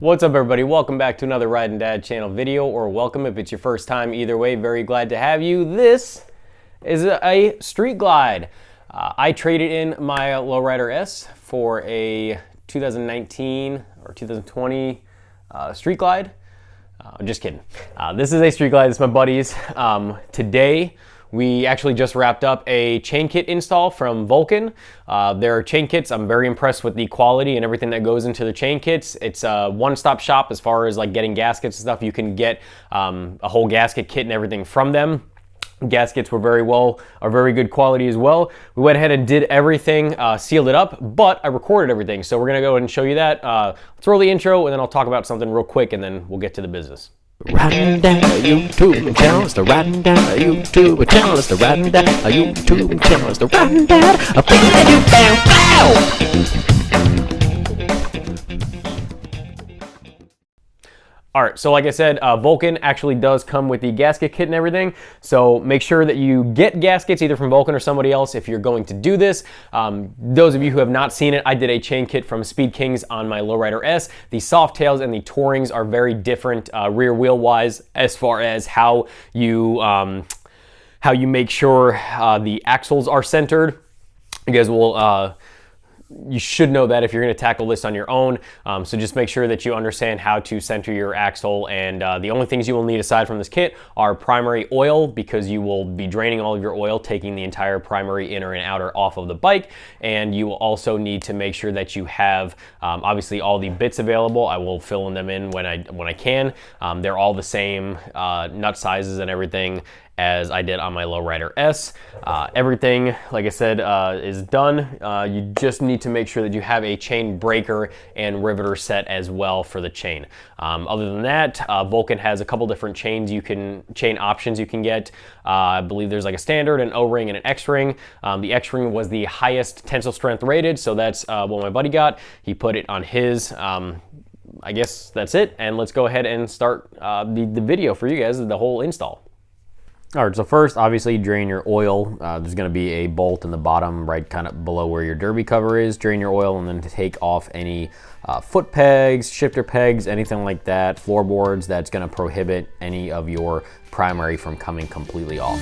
What's up, everybody? Welcome back to another Ride and Dad channel video, or welcome if it's your first time. Either way, very glad to have you. This is a Street Glide. I traded in my Lowrider S for a 2019 or 2020 Street Glide. Just kidding. This is a Street Glide. This is my buddy's. Today, we actually just wrapped up a chain kit install from Vulcan. Their chain kits, I'm very impressed with the quality and everything that goes into the chain kits. It's a one-stop shop as far as like getting gaskets and stuff. You can get a whole gasket kit and everything from them. Gaskets were very good quality as well. We went ahead and did everything, sealed it up, but I recorded everything. So we're gonna go ahead and show you that. Let's roll the intro and then I'll talk about something real quick and then we'll get to the business. Riding down a YouTube channel, it's the riding down a YouTube channel, it's the riding down a YouTube channel, it's the riding down a All right, so like I said, Vulcan actually does come with the gasket kit and everything. So make sure that you get gaskets either from Vulcan or somebody else if you're going to do this. Those of you who have not seen it, I did a chain kit from Speed Kings on my Lowrider S. The Softails and the Tourings are very different rear wheel wise as far as how you make sure the axles are centered. You guys will you should know that if you're going to tackle this on your own. So just make sure that you understand how to center your axle, and the only things you will need aside from this kit are primary oil, because you will be draining all of your oil, taking the entire primary inner and outer off of the bike. And you will also need to make sure that you have obviously all the bits available. I will fill them in when I can. They're all the same nut sizes and everything as I did on my Lowrider S. Everything, like I said, is done. You just need to make sure that you have a chain breaker and riveter set as well for the chain. Other than that, Vulcan has a couple different chain options you can get. I believe there's like a standard, an O-ring, and an X-ring. The X-ring was the highest tensile strength rated, so that's what my buddy got. He put it on his. I guess that's it, and let's go ahead and start the video for you guys, the whole install. All right, so first, obviously, drain your oil. There's gonna be a bolt in the bottom, right kind of below where your derby cover is. Drain your oil and then take off any foot pegs, shifter pegs, anything like that, floorboards that's gonna prohibit any of your primary from coming completely off.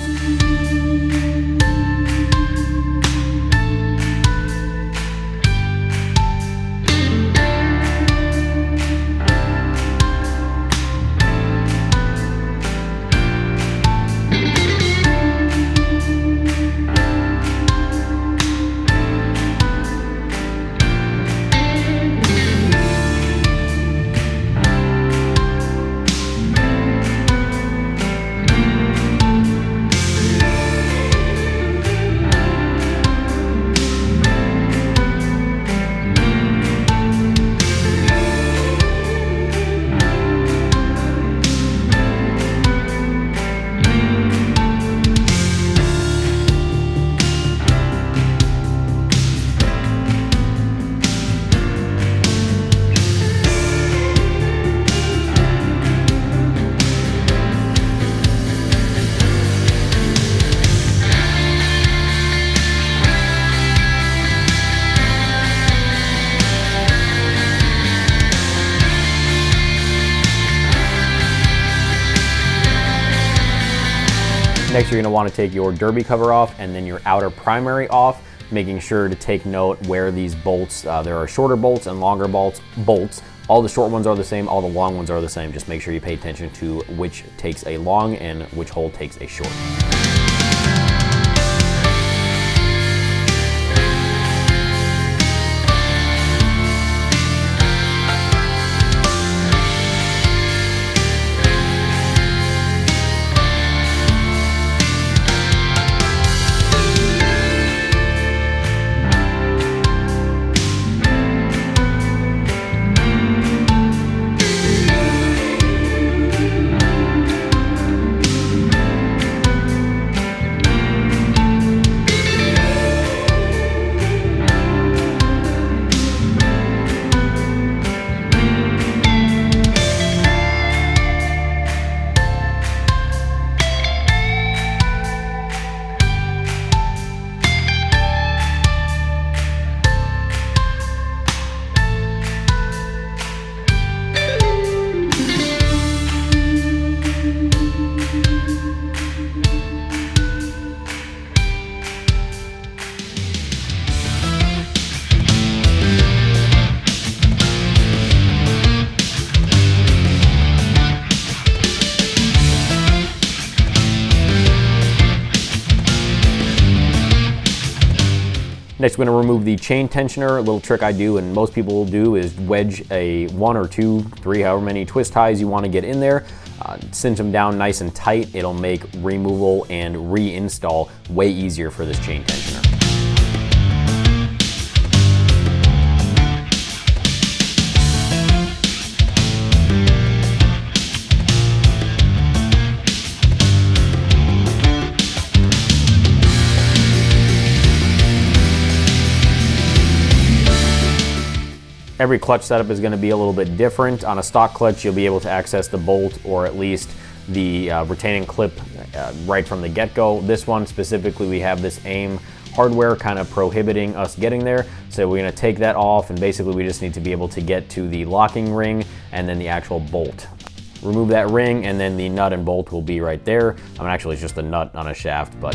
Next, you're gonna wanna take your derby cover off and then your outer primary off, making sure to take note where these bolts, there are shorter bolts and longer bolts. All the short ones are the same, all the long ones are the same. Just make sure you pay attention to which takes a long and which hole takes a short. Next, we're going to remove the chain tensioner. A little trick I do, and most people will do, is wedge a 1 or 2, 3, however many twist ties you want to get in there. Cinch them down nice and tight. It'll make removal and reinstall way easier for this chain tensioner. Every clutch setup is going to be a little bit different. On a stock clutch, you'll be able to access the bolt or at least the retaining clip right from the get-go. This one specifically, we have this AIM hardware kind of prohibiting us getting there. So we're going to take that off, and basically we just need to be able to get to the locking ring and then the actual bolt. Remove that ring, and then the nut and bolt will be right there. I mean, actually it's just a nut on a shaft, but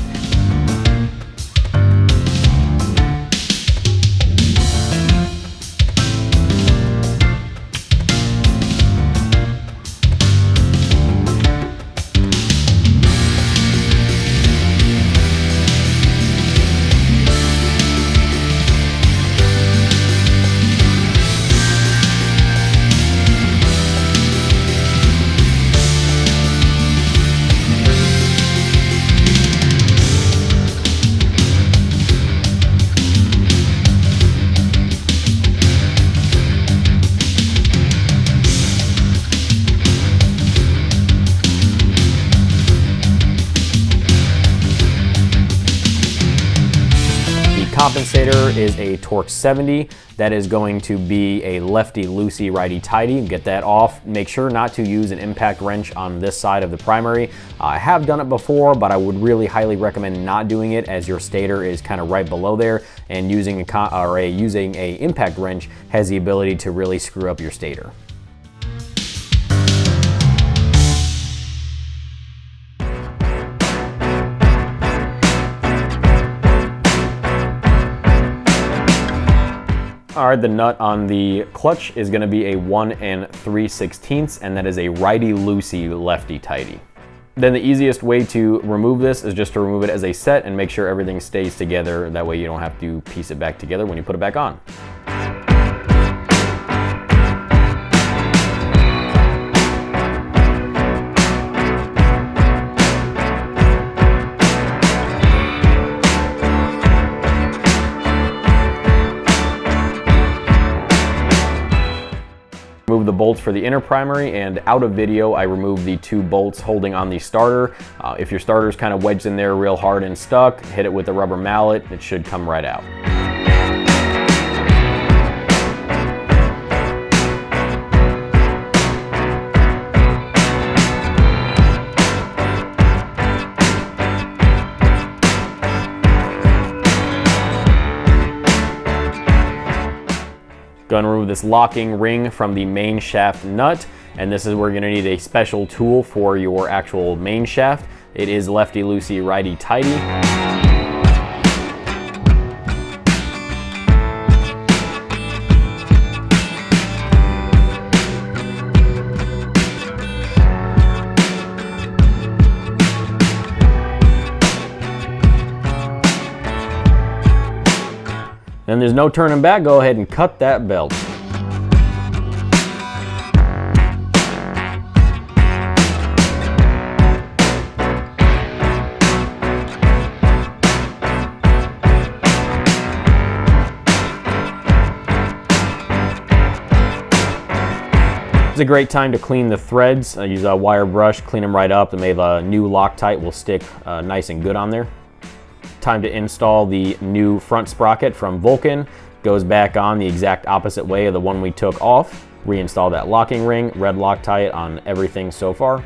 compensator is a torque 70. That is going to be a lefty-loosey, righty-tighty. Get that off. Make sure not to use an impact wrench on this side of the primary. I have done it before, but I would really highly recommend not doing it, as your stator is kind of right below there, and using a impact wrench has the ability to really screw up your stator. All right, the nut on the clutch is going to be a 1 3/16, and that is a righty-loosey, lefty-tighty. Then the easiest way to remove this is just to remove it as a set and make sure everything stays together. That way you don't have to piece it back together when you put it back on. Remove the bolts for the inner primary, and out of video I removed the 2 bolts holding on the starter. If your starter is kind of wedged in there real hard and stuck, hit it with a rubber mallet. It should come right out. Going to remove this locking ring from the main shaft nut, and this is where you're going to need a special tool for your actual main shaft. It is lefty-loosey, righty-tighty. Then there's no turning back. Go ahead and cut that belt. It's a great time to clean the threads. I use a wire brush, clean them right up, and maybe a new Loctite will stick nice and good on there. Time to install the new front sprocket from Vulcan. Goes back on the exact opposite way of the one we took off. Reinstall that locking ring, red Loctite on everything so far.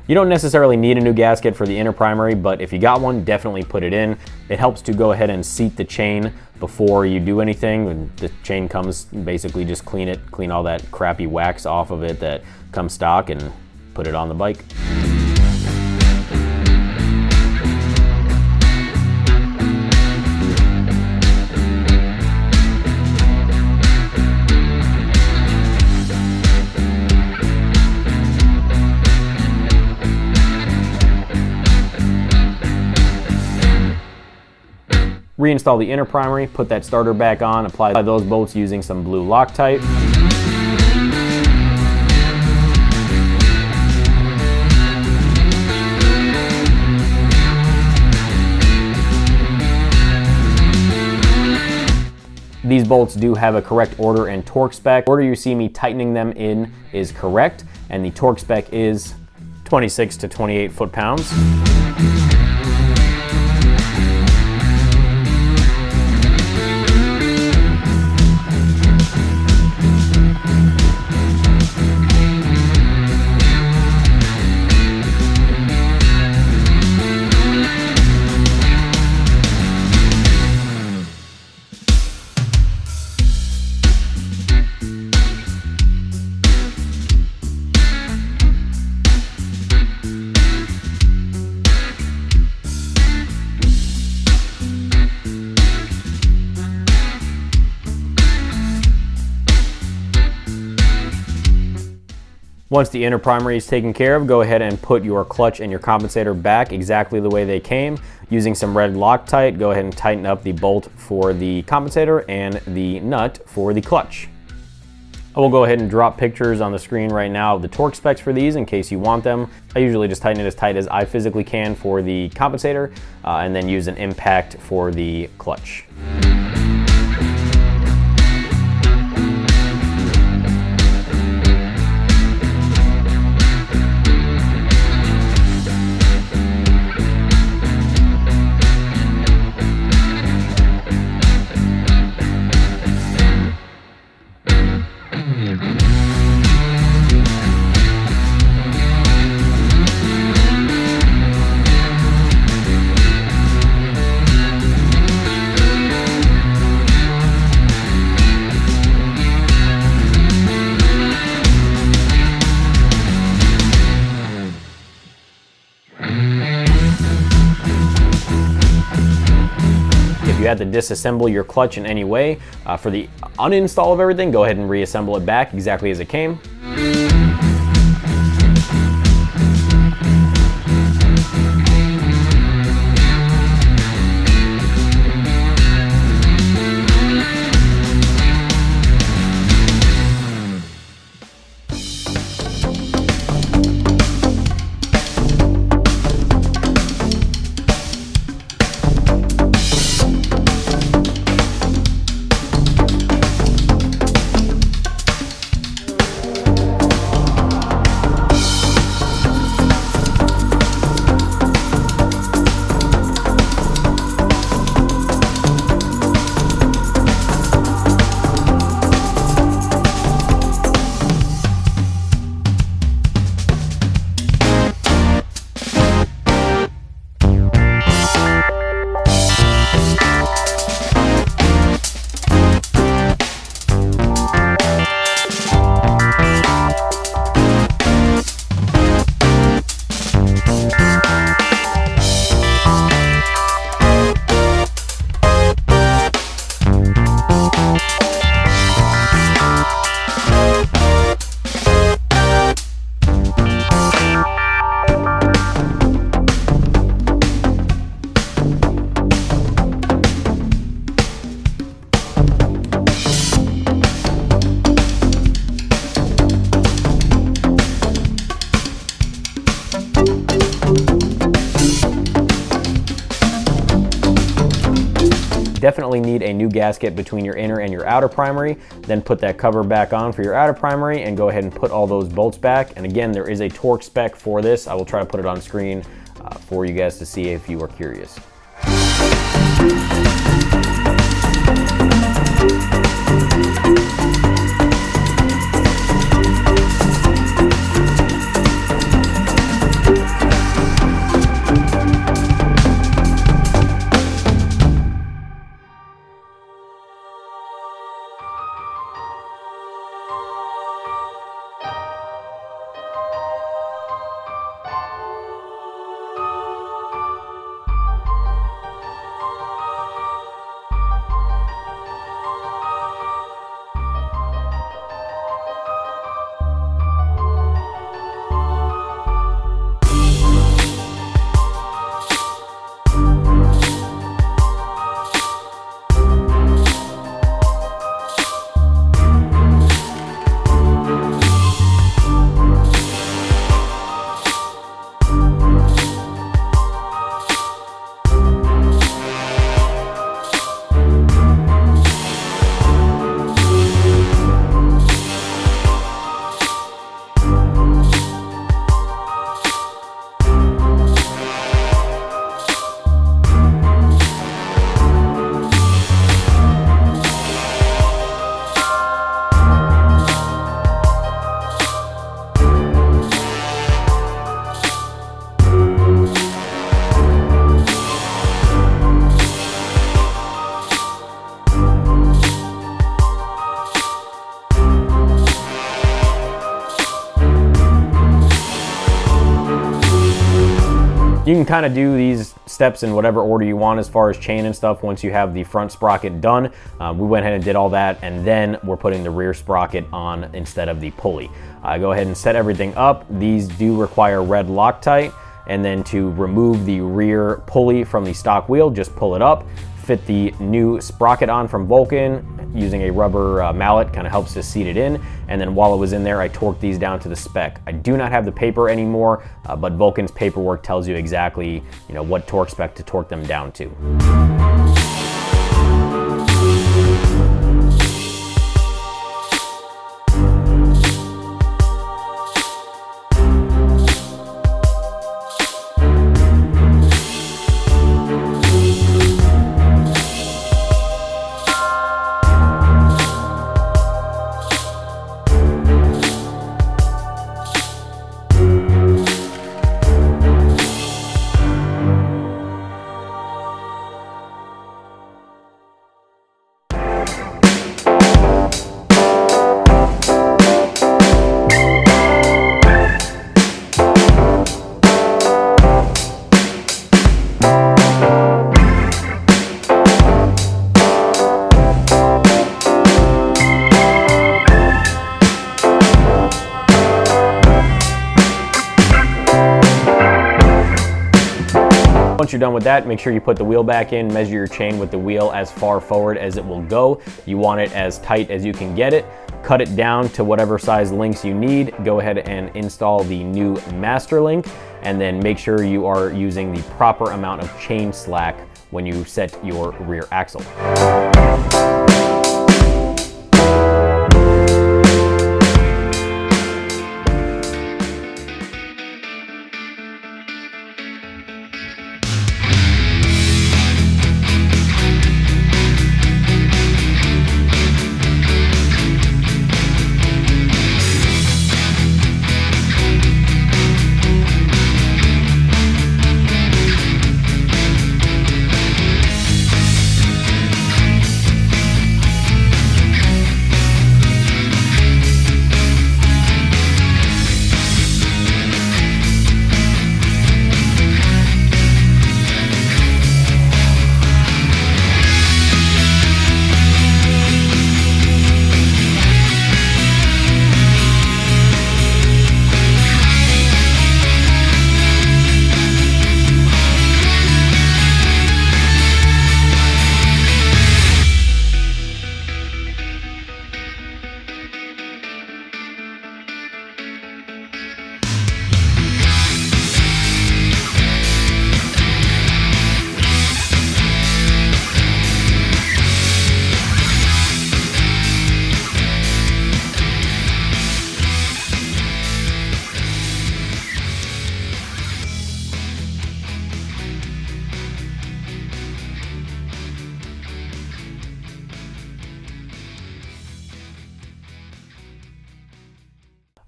You don't necessarily need a new gasket for the inner primary, but if you got one, definitely put it in. It helps to go ahead and seat the chain before you do anything. When the chain comes, basically just clean all that crappy wax off of it that comes stock and put it on the bike. Reinstall the inner primary, put that starter back on, apply those bolts using some blue Loctite. These bolts do have a correct order and torque spec. The order you see me tightening them in is correct, and the torque spec is 26 to 28 foot-pounds. Once the inner primary is taken care of, go ahead and put your clutch and your compensator back exactly the way they came. Using some red Loctite, go ahead and tighten up the bolt for the compensator and the nut for the clutch. I will go ahead and drop pictures on the screen right now of the torque specs for these in case you want them. I usually just tighten it as tight as I physically can for the compensator and then use an impact for the clutch. If you had to disassemble your clutch in any way, for the uninstall of everything, go ahead and reassemble it back exactly as it came. Definitely need a new gasket between your inner and your outer primary. Then put that cover back on for your outer primary and go ahead and put all those bolts back. And again, there is a torque spec for this. I will try to put it on screen for you guys to see if you are curious. You can kind of do these steps in whatever order you want as far as chain and stuff once you have the front sprocket done. We went ahead and did all that, and then we're putting the rear sprocket on instead of the pulley. Go ahead and set everything up. These do require red Loctite, and then to remove the rear pulley from the stock wheel, just pull it up, fit the new sprocket on from Vulcan using a rubber mallet, kind of helps to seat it in, and then while it was in there, I torqued these down to the spec. I do not have the paper anymore, but Vulcan's paperwork tells you exactly, what torque spec to torque them down to. Once you're done with that, make sure you put the wheel back in, measure your chain with the wheel as far forward as it will go. You want it as tight as you can get it. Cut it down to whatever size links you need. Go ahead and install the new master link, and then make sure you are using the proper amount of chain slack when you set your rear axle.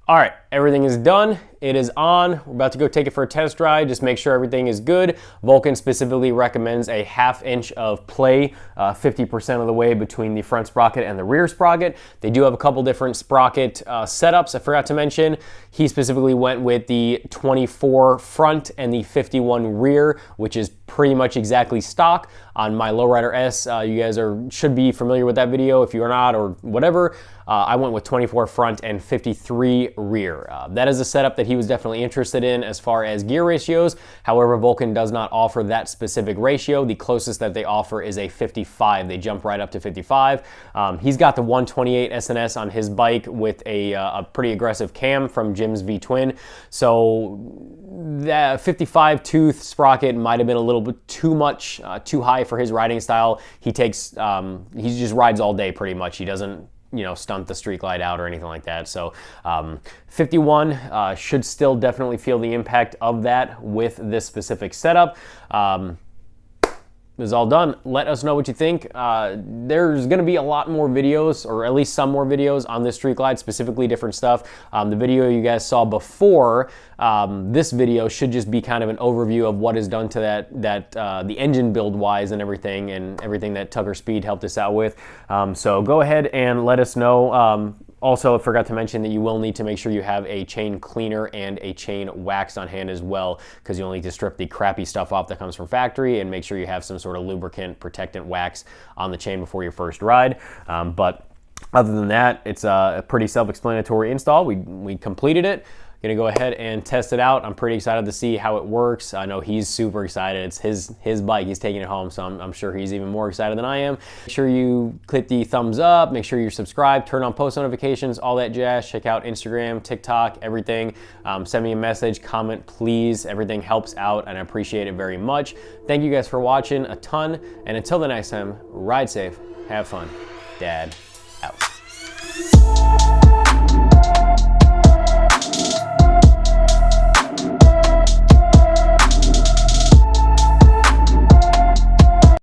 All right, everything is done. It is on. We're about to go take it for a test ride. Just make sure everything is good. Vulcan specifically recommends a 1/2 inch of play, 50% of the way between the front sprocket and the rear sprocket. They do have a couple different sprocket setups. I forgot to mention, he specifically went with the 24 front and the 51 rear, which is pretty much exactly stock. On my Lowrider S, you guys should be familiar with that video. If you're not or whatever, I went with 24 front and 53 rear. That is a setup that he was definitely interested in as far as gear ratios. However, Vulcan does not offer that specific ratio. The closest that they offer is a 55. They jump right up to 55. He's got the 128 SNS on his bike with a pretty aggressive cam from Jim's V-Twin. So that 55 tooth sprocket might have been a little bit too much, too high for his riding style. He just rides all day pretty much. He doesn't, stunt the streak light out or anything like that. So 51 should still definitely feel the impact of that with this specific setup. It was all done. Let us know what you think. There's going to be a lot more videos, or at least some more videos on this streak glide, specifically different stuff. The video you guys saw before this video should just be kind of an overview of what is done to the engine build wise and everything that Tucker Speed helped us out with. So go ahead and let us know Also, I forgot to mention that you will need to make sure you have a chain cleaner and a chain wax on hand as well, because you'll need to strip the crappy stuff off that comes from factory and make sure you have some sort of lubricant protectant wax on the chain before your first ride. But other than that, it's a pretty self-explanatory install. We completed it. Gonna go ahead and test it out. I'm pretty excited to see how it works. I know he's super excited. It's his bike. He's taking it home, so I'm sure he's even more excited than I am. Make sure you click the thumbs up. Make sure you're subscribed. Turn on post notifications, all that jazz. Check out Instagram, TikTok, everything. Send me a message, comment, please. Everything helps out, and I appreciate it very much. Thank you guys for watching a ton, and until the next time, ride safe, have fun. Dad out.